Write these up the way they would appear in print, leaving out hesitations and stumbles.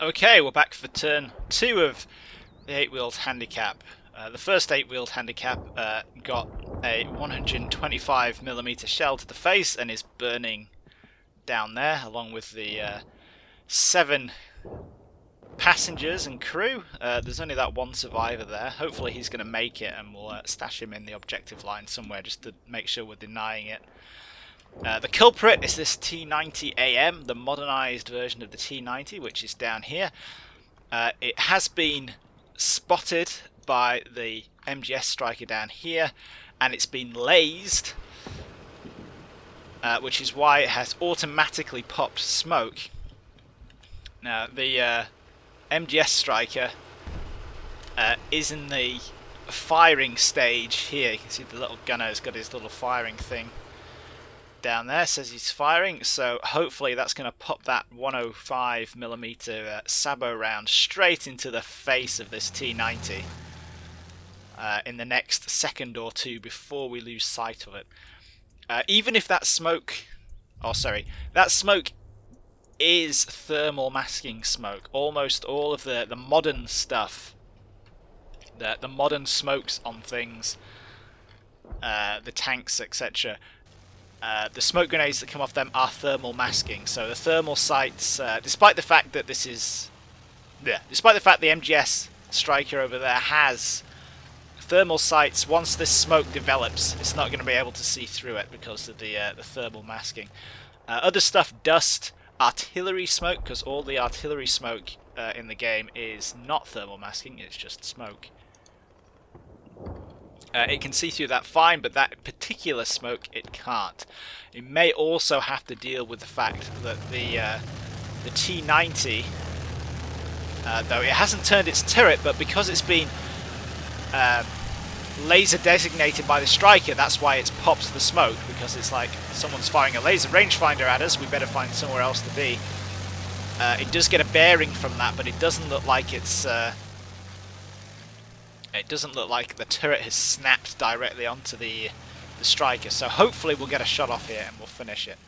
Okay, we're back for turn 2 of the 8-wheeled handicap. The first 8-wheeled handicap got a 125mm shell to the face and is burning down there, along with the 7 passengers and crew. There's only that one survivor there. Hopefully he's going to make it, and we'll stash him in the objective line somewhere just to make sure we're denying it. The culprit is this T90AM, the modernised version of the T90, which is down here. It has been spotted by the MGS Stryker down here, and it's been lased, which is why it has automatically popped smoke. Now, the MGS Stryker is in the firing stage here. You can see the little gunner's got his little firing thing down there, says he's firing, so hopefully that's going to pop that 105mm Sabo round straight into the face of this T90 in the next second or two before we lose sight of it. Even if that smoke, that smoke is thermal masking smoke. Almost all of the modern stuff, the modern smokes on things, the tanks, etc., the smoke grenades that come off them are thermal masking. So the thermal sights, despite the fact that despite the fact the MGS Stryker over there has thermal sights, once this smoke develops, it's not going to be able to see through it because of the thermal masking. Other stuff, dust, artillery smoke, because all the artillery smoke in the game is not thermal masking, it's just smoke. It can see through that fine, but that particular smoke it can't. It may also have to deal with the fact that the T90, though it hasn't turned its turret, but because it's been laser designated by the Stryker, that's why it's popped the smoke, because it's like someone's firing a laser rangefinder at us, we better find somewhere else to be. It does get a bearing from that, but it doesn't look like it's... it doesn't look like the turret has snapped directly onto the Stryker, so hopefully we'll get a shot off here and we'll finish it.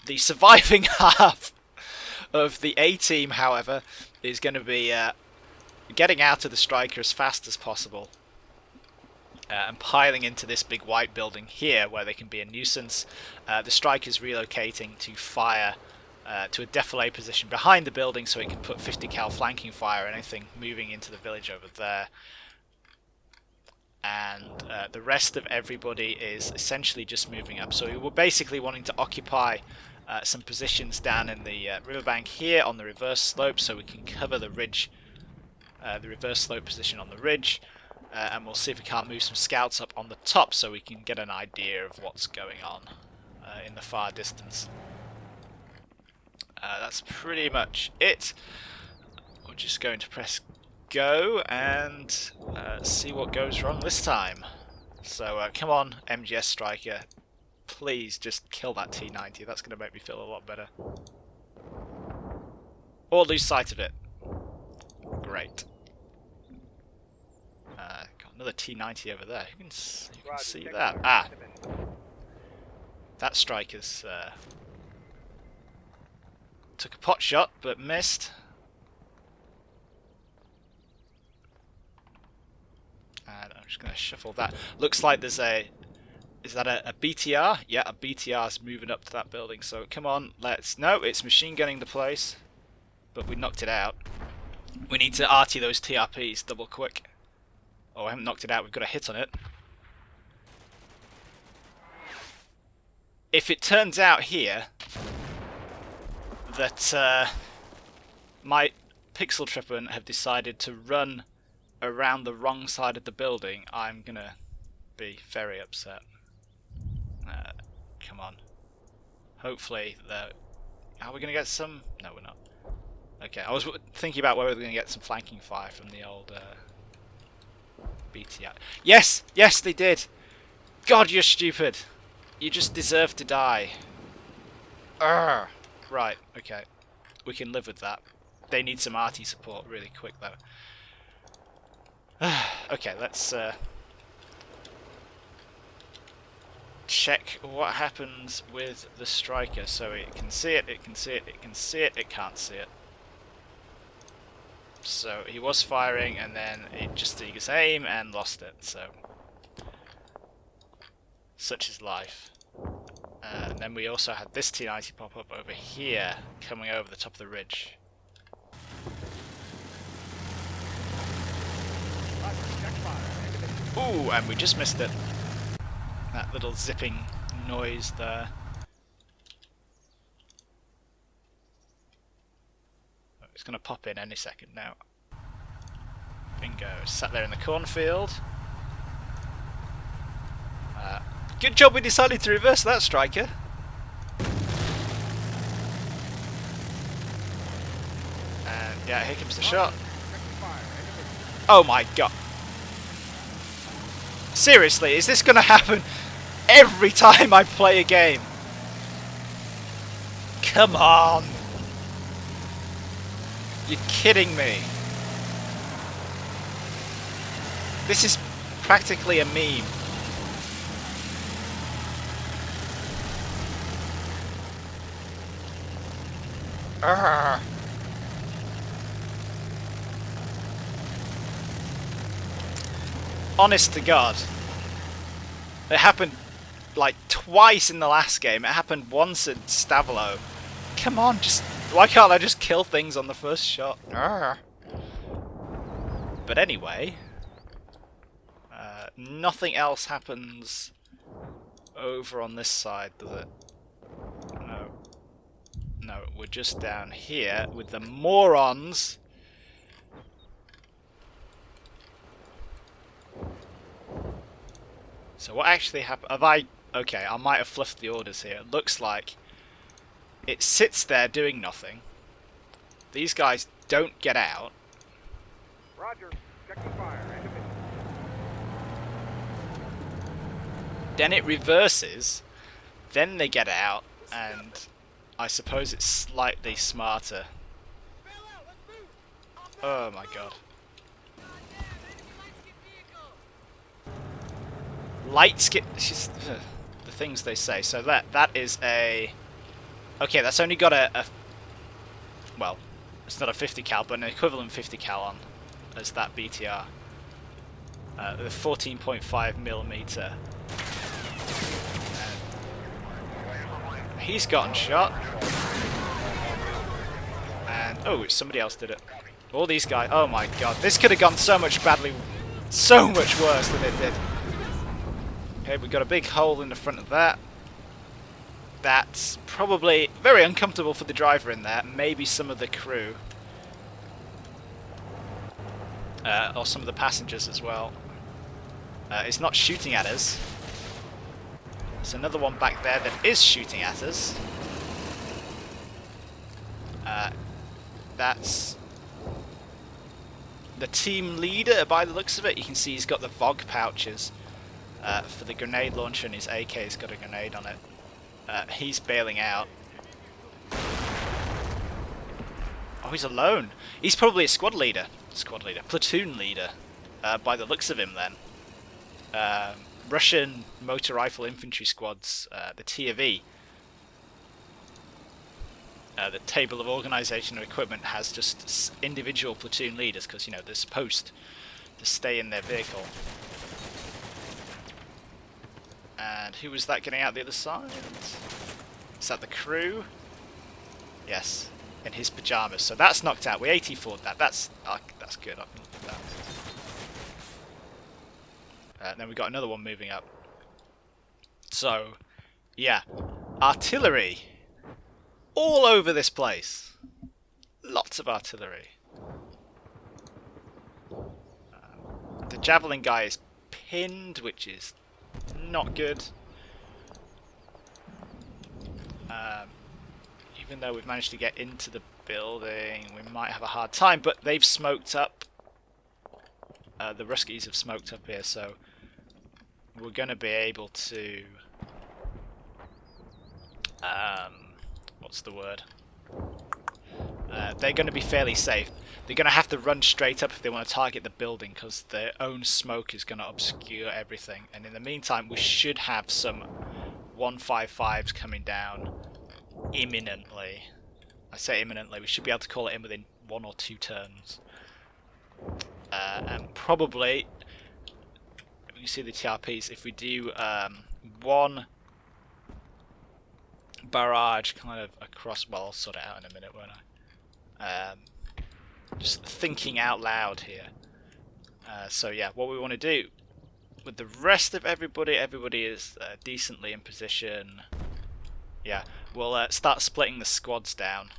The surviving half of the A-team, however, is going to be getting out of the Stryker as fast as possible and piling into this big white building here where they can be a nuisance. The Stryker's relocating to fire to a defilade position behind the building so it can put 50 cal flanking fire or anything moving into the village over there. And the rest of everybody is essentially just moving up. So we were basically wanting to occupy some positions down in the riverbank here on the reverse slope, so we can cover the ridge, the reverse slope position on the ridge, and we'll see if we can't move some scouts up on the top so we can get an idea of what's going on in the far distance. That's pretty much it. We're just going to press go and see what goes wrong this time. So come on, MGS Stryker, please just kill that T90. That's going to make me feel a lot better. Or lose sight of it. Great. Got another T90 over there. You can see that. Ah, that Stryker's took a pot shot but missed. And I'm just going to shuffle that. Looks like there's a... Is that a BTR? Yeah, a BTR is moving up to that building. So come on, let's... No, it's machine gunning the place. But we knocked it out. We need to arty those TRPs double quick. Oh, I haven't knocked it out. We've got a hit on it. If it turns out here that my pixel tripper have decided to run around the wrong side of the building, I'm gonna be very upset. Come on. Hopefully, are we gonna get some? No, we're not. Okay, I was thinking about whether we're gonna get some flanking fire from the old BTR. Yes, yes, they did. God, you're stupid. You just deserve to die. Urgh. Right. Okay, we can live with that. They need some arty support really quick though. Okay, let's check what happens with the Stryker. So it can see it, it can see it, it can see it, it can't see it. So he was firing, and then it just took his aim and lost it. So such is life. And then we also had this T-90 pop up over here, coming over the top of the ridge. Ooh, and we just missed it. That little zipping noise there. Oh, it's going to pop in any second now. Bingo. Sat there in the cornfield. Good job we decided to reverse that, Stryker. And yeah, here comes the shot. Oh my god. Seriously, is this going to happen every time I play a game? Come on. You're kidding me. This is practically a meme. Arrgh. Honest to God. It happened like twice in the last game. It happened once at Stavelot. Come on, just why can't I just kill things on the first shot? Arrgh. But anyway, nothing else happens over on this side, does it? No. No, we're just down here with the morons. So what actually happened? Have I... Okay, I might have fluffed the orders here. It looks like it sits there doing nothing. These guys don't get out. Roger. Checking fire. Then it reverses. Then they get out, and I suppose it's slightly smarter. Oh my god. Light skip. The things they say. So that is a. Okay, that's only got a. Well, it's not a 50 cal, but an equivalent 50 cal on as that BTR. The 14.5mm. He's gotten shot. And oh, somebody else did it. All these guys. Oh my god, this could have gone so much worse than it did. Okay, we've got a big hole in the front of that. That's probably very uncomfortable for the driver in there. Maybe some of the crew. Or some of the passengers as well. It's not shooting at us. There's another one back there that is shooting at us. That's the team leader by the looks of it. You can see he's got the VOG pouches for the grenade launcher, and his AK's got a grenade on it. He's bailing out. Oh, he's alone. He's probably a squad leader. Platoon leader, by the looks of him then. Russian motor rifle infantry squads, the T of E. The table of organisation and equipment has just individual platoon leaders because, you know, they're supposed to stay in their vehicle. And who was that getting out the other side? Is that the crew? Yes, in his pyjamas. So that's knocked out. We 84'd that. That's good. I can look at that. Then we've got another one moving up. So, yeah. Artillery. All over this place. Lots of artillery. The javelin guy is pinned, which is not good. Even though we've managed to get into the building, we might have a hard time, but they've smoked up. The Ruskies have smoked up here, so we're going to be able to... what's the word? They're going to be fairly safe. They're going to have to run straight up if they want to target the building, because their own smoke is going to obscure everything. And in the meantime, we should have some 155s coming down imminently. I say imminently, we should be able to call it in within 1 or 2 turns. And probably, you see the TRPs, if we do one barrage kind of across, well, I'll sort it out in a minute, won't I? Just thinking out loud here. So yeah, what we want to do with the rest of everybody is decently in position. Yeah, we'll start splitting the squads down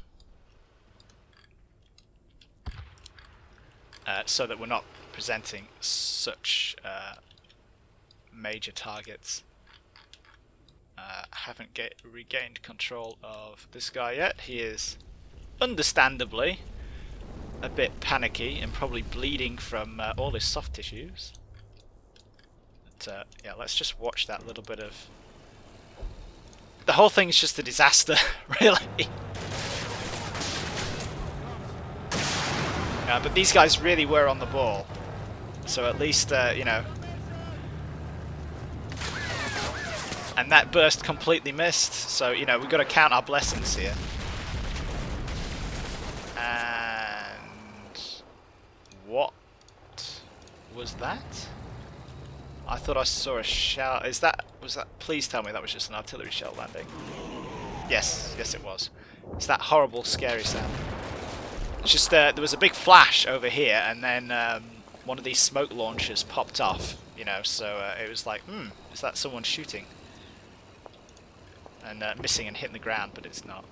so that we're not presenting such major targets. Haven't regained control of this guy yet. He is understandably a bit panicky and probably bleeding from all his soft tissues. But yeah, let's just watch that little bit of... The whole thing's just a disaster, really. But these guys really were on the ball. So at least, you know... And that burst completely missed. So, you know, we've got to count our blessings here. And... what was that? I thought I saw a shell. Was that? Please tell me that was just an artillery shell landing. Yes, yes it was. It's that horrible, scary sound. It's just there was a big flash over here, and then one of these smoke launchers popped off. You know, so it was like, is that someone shooting? And missing and hitting the ground, but it's not.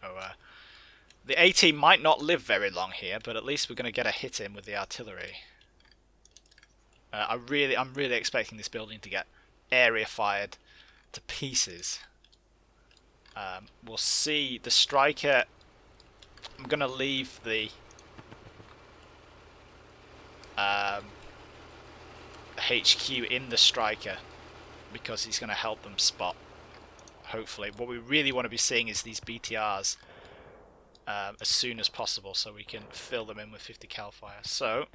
Oh, the AT might not live very long here, but at least we're going to get a hit in with the artillery. I'm really expecting this building to get area fired to pieces. We'll see the Stryker. I'm going to leave the HQ in the Stryker because he's going to help them spot. Hopefully, what we really want to be seeing is these BTRs as soon as possible, so we can fill them in with 50 cal fire. So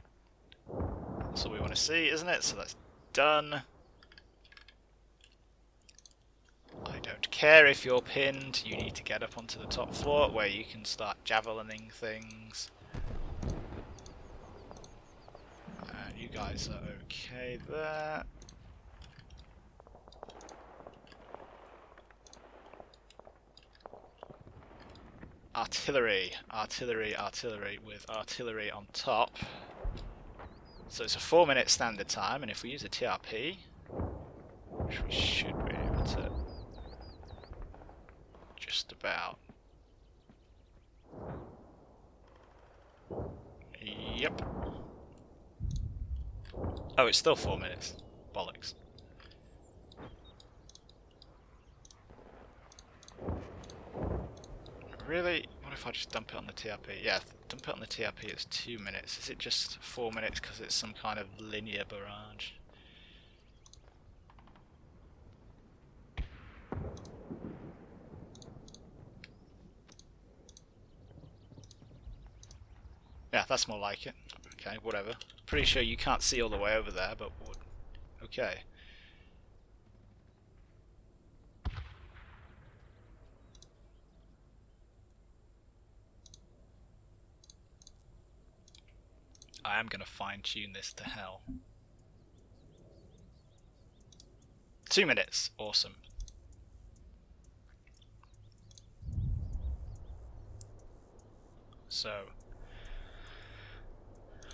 that's what we want to see, isn't it? So that's done. I don't care if you're pinned. You need to get up onto the top floor where you can start javelining things. And you guys are okay there. Artillery, artillery, artillery with artillery on top. So it's a 4-minute standard time, and if we use a TRP, which we should be able to just about. Yep. Oh, it's still 4 minutes. Bollocks. Really? What if I just dump it on the TRP? Yeah, dump it on the TRP, it's 2 minutes. Is it just 4 minutes because it's some kind of linear barrage? Yeah, that's more like it. Okay, whatever. Pretty sure you can't see all the way over there, but okay. I am going to fine-tune this to hell. 2 minutes. Awesome. So,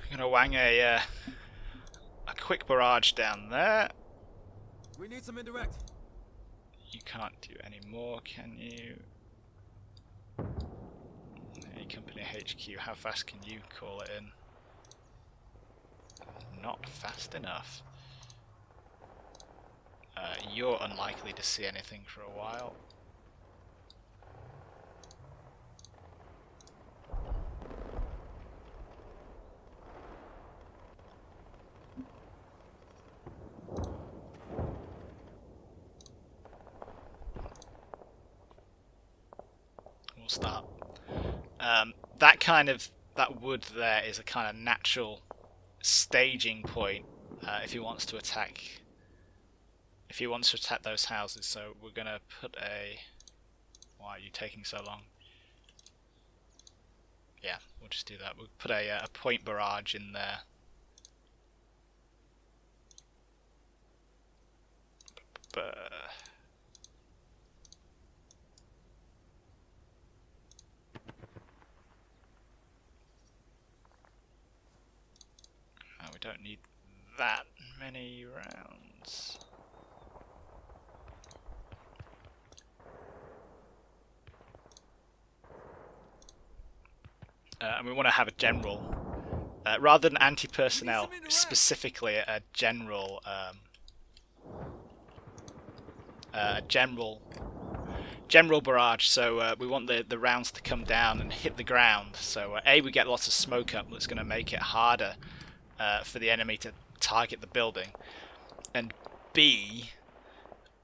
I'm going to wang a quick barrage down there. We need some indirect. You can't do any more, can you? A company HQ, how fast can you call it in? Not fast enough. You're unlikely to see anything for a while. We'll start. That wood there is a kind of natural staging point if he wants to attack. If he wants to attack those houses, so we're gonna put a. Why are you taking so long? Yeah, we'll just do that. We'll put a point barrage in there. We don't need that many rounds. And we want to have a general, rather than anti-personnel, specifically a general, general barrage. So we want the rounds to come down and hit the ground. So A, we get lots of smoke up that's going to make it harder for the enemy to target the building, and B,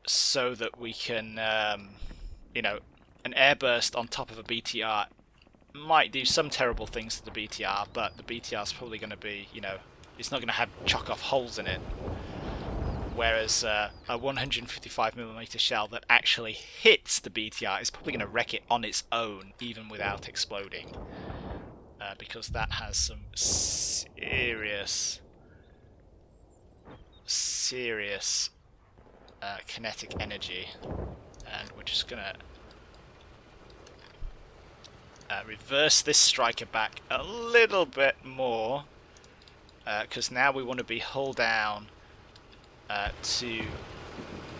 so that we can, you know, an airburst on top of a BTR might do some terrible things to the BTR, but the BTR is probably going to be, you know, it's not going to have chock-off holes in it. Whereas a 155mm shell that actually hits the BTR is probably going to wreck it on its own, even without exploding. Because that has some serious kinetic energy. And we're just going to reverse this Stryker back a little bit more, because now we want to be hull down to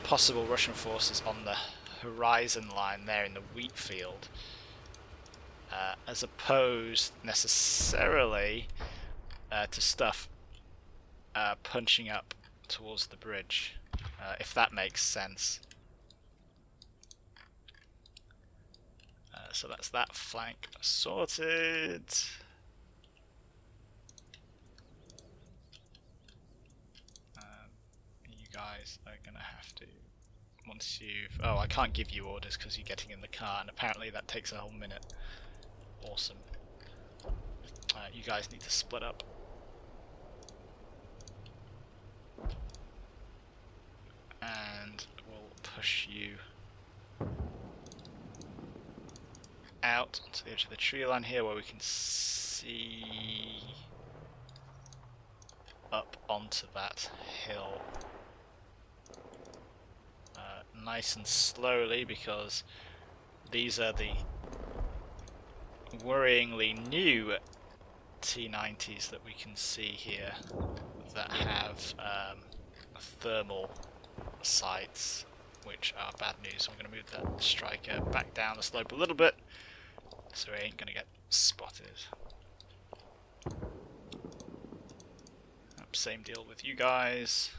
possible Russian forces on the horizon line there in the wheat field, as opposed necessarily to stuff punching up towards the bridge, if that makes sense. So that's that flank sorted. You guys are going to have to, once you've... Oh, I can't give you orders because you're getting in the car, and apparently that takes a whole minute. Awesome. You guys need to split up. And we'll push you out onto the edge of the tree line here, where we can see up onto that hill nice and slowly, because these are the worryingly new T-90s that we can see here that have thermal sights, which are bad news. So I'm going to move that Stryker back down the slope a little bit, so he ain't going to get spotted. Same deal with you guys.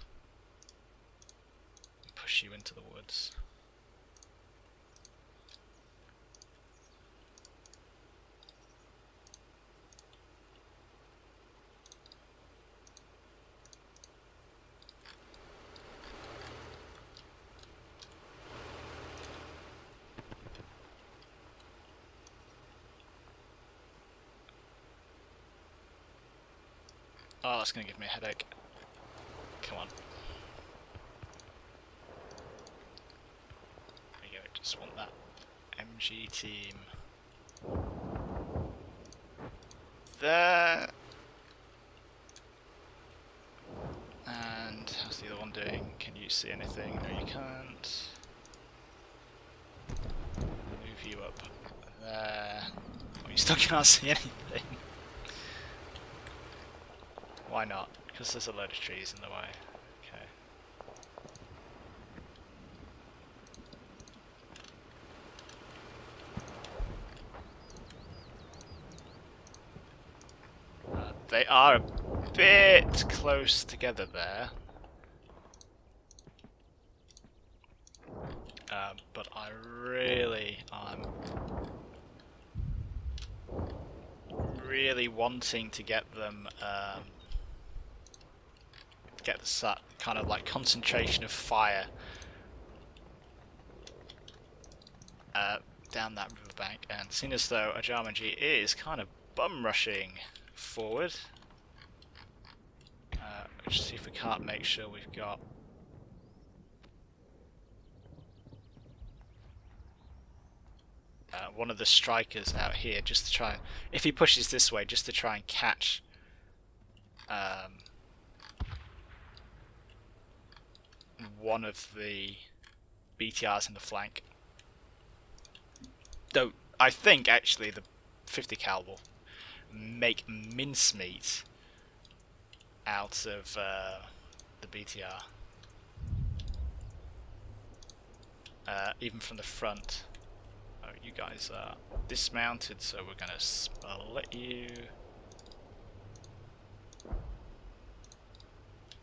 Push you into the woods. Oh, that's going to give me a headache. Come on. There you go, just want that MG team. There. And how's the other one doing? Can you see anything? No, you can't. Move you up there. Oh, you still can't see anything. Why not? Because there's a load of trees in the way. Okay. They are a bit close together there. But I really am really wanting to get them get that kind of like concentration of fire down that riverbank, and seeing as though AjarmanG is kind of bum rushing forward, let's see if we can't make sure we've got one of the strikers out here, just to try, if he pushes this way, just to try and catch one of the BTRs in the flank. Though I think actually the 50 cal will make mincemeat out of the BTR, even from the front. Oh, you guys are dismounted, so we're gonna split you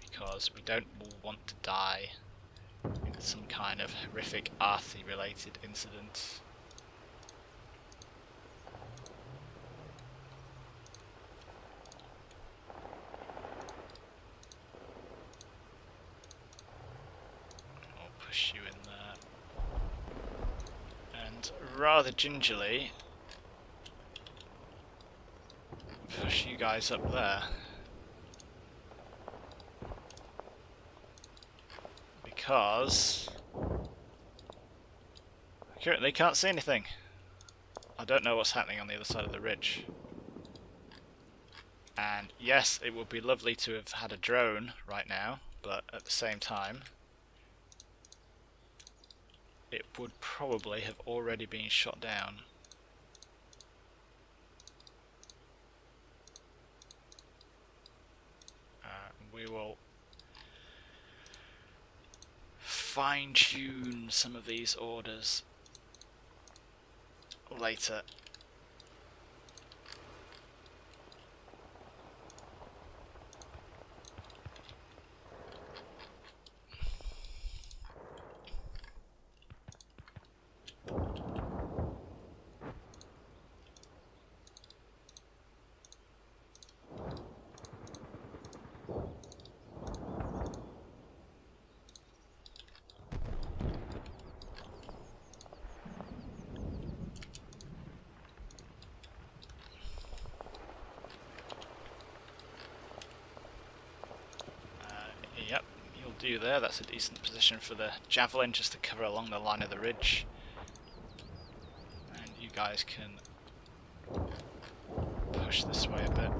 because we don't want to die in some kind of horrific Arthi related incident. I'll push you in there. And rather gingerly push you guys up there. Because I currently can't see anything. I don't know what's happening on the other side of the ridge. And yes, it would be lovely to have had a drone right now, but at the same time it would probably have already been shot down. We will fine-tune some of these orders later. Yep, you'll do there. That's a decent position for the javelin, just to cover along the line of the ridge. And you guys can push this way a bit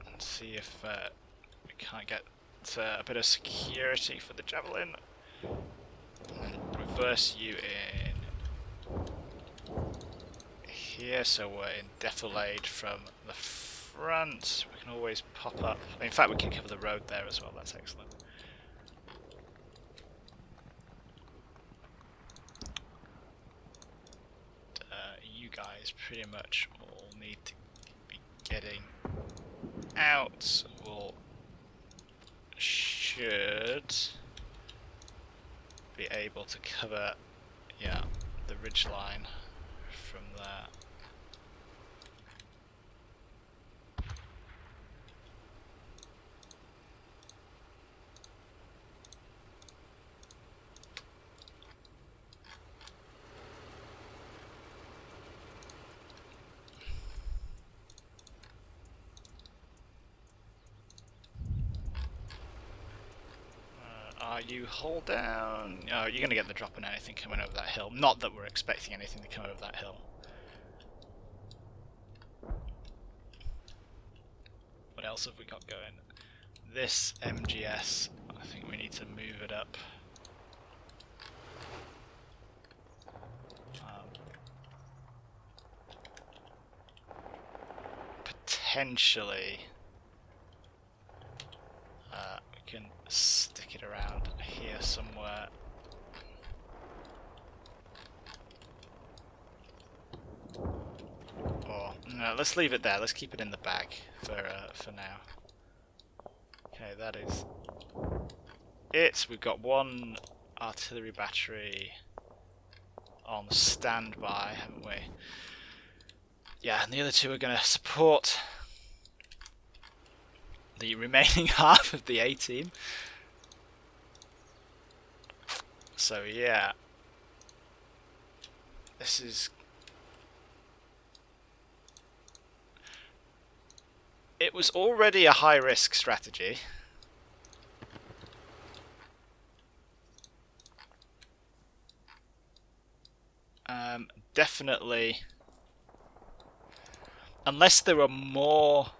and see if we can't get a bit of security for the javelin. And reverse you in here, so we're in defilade from the front. We can always pop up. In fact, we can cover the road there as well. That's excellent. You guys pretty much all need to be getting out. We'll should be able to cover, yeah, the ridge line from there. You hold down. Oh, you're going to get the drop on anything coming over that hill. Not that we're expecting anything to come over that hill. What else have we got going? This MGS, I think we need to move it up. Potentially we can stick it around here somewhere. Or no, let's leave it there. Let's keep it in the bag for now. Okay, that is it. We've got one artillery battery on standby, haven't we? Yeah, and the other two are going to support the remaining half of the A-team. So yeah, this is... It was already a high-risk strategy. definitely, unless there were more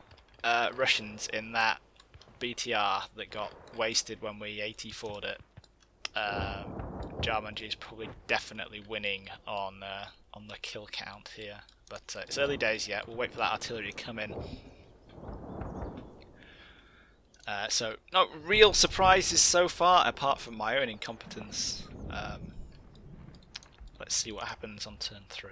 Russians in that BTR that got wasted when we 84'd it, AjarmanG is probably definitely winning on the kill count here. But it's early days yet. We'll wait for that artillery to come in. So no real surprises so far, apart from my own incompetence. Let's see what happens on turn 3.